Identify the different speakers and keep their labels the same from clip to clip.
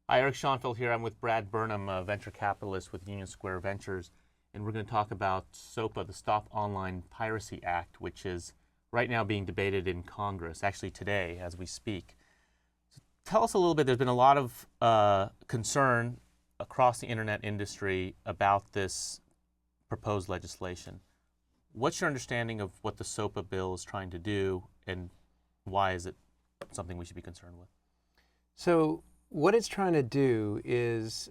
Speaker 1: Hi, Eric Schoenfeld here. I'm with Brad Burnham, a venture capitalist with Union Square Ventures, and we're going to talk about SOPA, the Stop Online Piracy Act, which is right now being debated in Congress, actually today as we speak. So tell us a little bit. There's been a lot of concern across the internet industry about this proposed legislation. What's your understanding of what the SOPA bill is trying to do, and why is it something we should be concerned with?
Speaker 2: So what it's trying to do is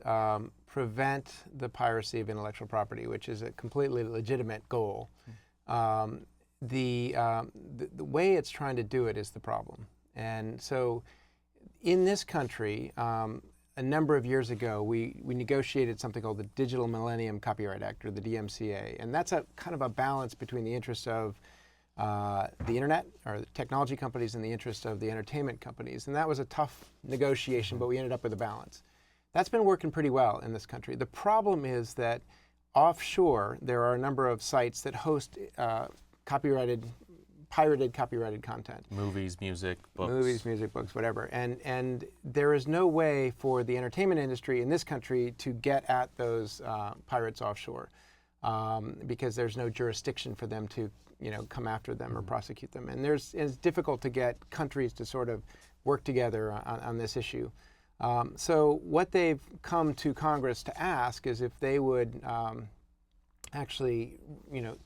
Speaker 2: prevent the piracy of intellectual property, which is a completely legitimate goal. The way it's trying to do it is the problem. And so in this country, a number of years ago, we negotiated something called the Digital Millennium Copyright Act, or the DMCA. And that's a kind of a balance between the interests of the internet, or the technology companies, and the interest of the entertainment companies. And that was a tough negotiation, but we ended up with a balance. That's been working pretty well in this country. The problem is that offshore, there are a number of sites that host pirated copyrighted content.
Speaker 1: Movies, music, books.
Speaker 2: Movies, music, books, whatever. And there is no way for the entertainment industry in this country to get at those pirates offshore, because there's no jurisdiction for them to come after them or prosecute them. And it's difficult to get countries to sort of work together on this issue. So what they've come to Congress to ask is if they would actually,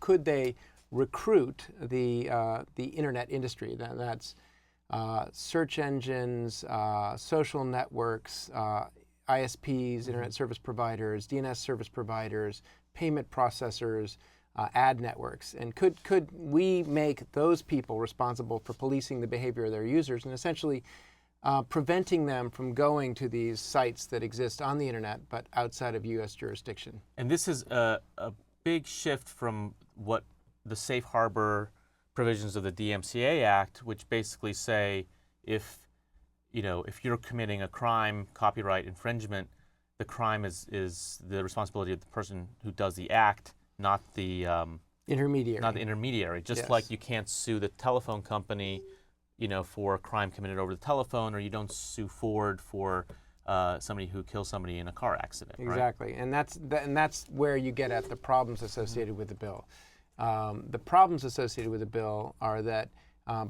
Speaker 2: could they recruit the internet industry? That's search engines, social networks, ISPs, internet service providers, DNS service providers, payment processors, ad networks, and could we make those people responsible for policing the behavior of their users and essentially preventing them from going to these sites that exist on the internet but outside of U.S. jurisdiction?
Speaker 1: And this is a big shift from what the safe harbor provisions of the DMCA Act, which basically say if you're committing a crime, copyright infringement, the crime is the responsibility of the person who does the act, not the
Speaker 2: intermediary.
Speaker 1: Not the intermediary. Just
Speaker 2: Yes.
Speaker 1: like you can't sue the telephone company, for a crime committed over the telephone, or you don't sue Ford for somebody who kills somebody in a car accident.
Speaker 2: Exactly,
Speaker 1: right?
Speaker 2: and that's where you get at the problems associated with the bill. The problems associated with the bill are that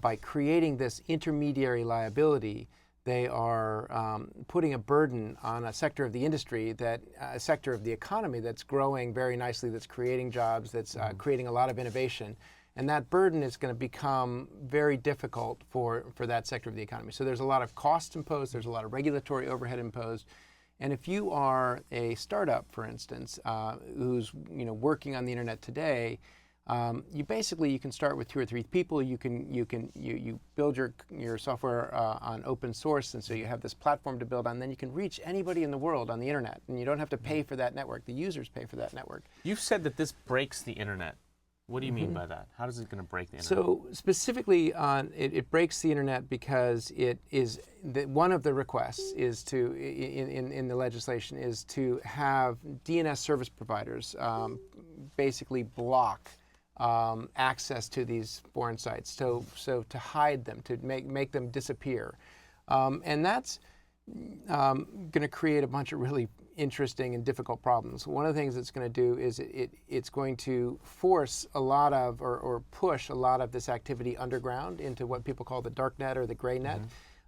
Speaker 2: by creating this intermediary liability, they are putting a burden on a sector of the industry, a sector of the economy that's growing very nicely, that's creating jobs, that's creating a lot of innovation. And that burden is going to become very difficult for that sector of the economy. So there's a lot of cost imposed, there's a lot of regulatory overhead imposed. And if you are a startup, for instance, who's working on the internet today, you can start with 2 or 3 people. You build your software on open source, and so you have this platform to build on. Then you can reach anybody in the world on the internet, and you don't have to pay for that network. The users pay for that network.
Speaker 1: You've said that this breaks the internet. What do you mean by that? How is it going to break the internet?
Speaker 2: So specifically, it breaks the internet because it is one of the requests is to in the legislation is to have DNS service providers basically block access to these foreign sites, so to hide them, to make them disappear, and that's going to create a bunch of really interesting and difficult problems. One of the things it's going to do is it's going to force a lot of or push a lot of this activity underground into what people call the dark net or the gray net.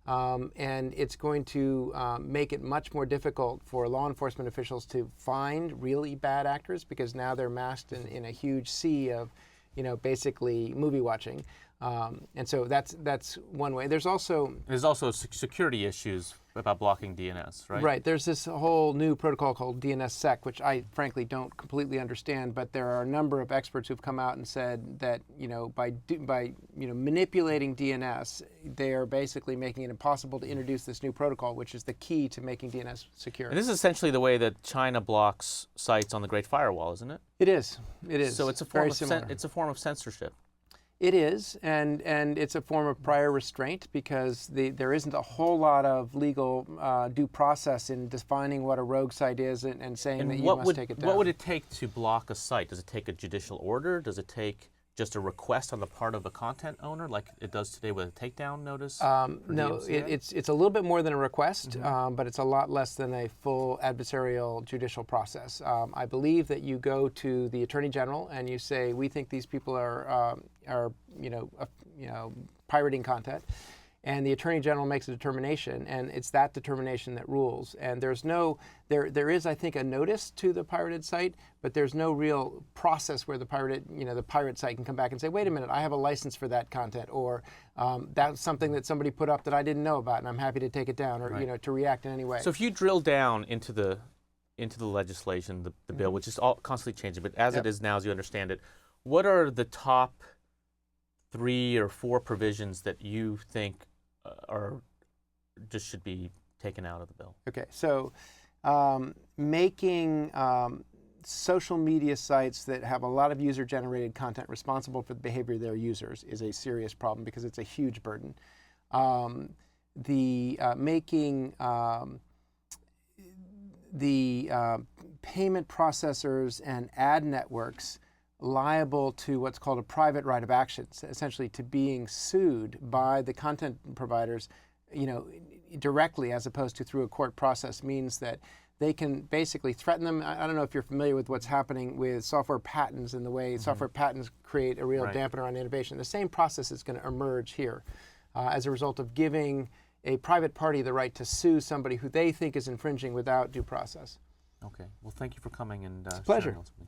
Speaker 2: And it's going to make it much more difficult for law enforcement officials to find really bad actors, because now they're masked in a huge sea of, basically movie watching. And so that's one way. There's also
Speaker 1: security issues about blocking DNS, right?
Speaker 2: Right. There's this whole new protocol called DNSSEC, which I frankly don't completely understand, but there are a number of experts who've come out and said that by manipulating DNS, they are basically making it impossible to introduce this new protocol, which is the key to making DNS secure.
Speaker 1: And this is essentially the way that China blocks sites on the Great Firewall, isn't it?
Speaker 2: It is. It is.
Speaker 1: So it's a form of censorship.
Speaker 2: It is, and it's a form of prior restraint, because there isn't a whole lot of legal due process in defining what a rogue site is and saying that you must take it down.
Speaker 1: What would it take to block a site? Does it take a judicial order? Does it take just a request on the part of a content owner, like it does today with a takedown notice?
Speaker 2: No, it's a little bit more than a request, but it's a lot less than a full adversarial judicial process. I believe that you go to the Attorney General and you say, we think these people are pirating content, and the Attorney General makes a determination, and it's that determination that rules. And there is, I think, a notice to the pirated site, but there's no real process where the pirate site can come back and say, wait a minute, I have a license for that content, or that's something that somebody put up that I didn't know about, and I'm happy to take it down, or to react in any way.
Speaker 1: So if you drill down into the legislation, the bill, which is all constantly changing, but as it is now, as you understand it, what are the top 3 or 4 provisions that you think should be taken out of the bill?
Speaker 2: Okay, so making social media sites that have a lot of user-generated content responsible for the behavior of their users is a serious problem because it's a huge burden. Making the payment processors and ad networks liable to what's called a private right of action, essentially to being sued by the content providers, directly as opposed to through a court process, means that they can basically threaten them. I don't know if you're familiar with what's happening with software patents and the way software patents create a real dampener on innovation. The same process is going to emerge here as a result of giving a private party the right to sue somebody who they think is infringing without due process.
Speaker 1: Okay. Well, thank you for coming and
Speaker 2: it's a pleasure.
Speaker 1: sharing those with me.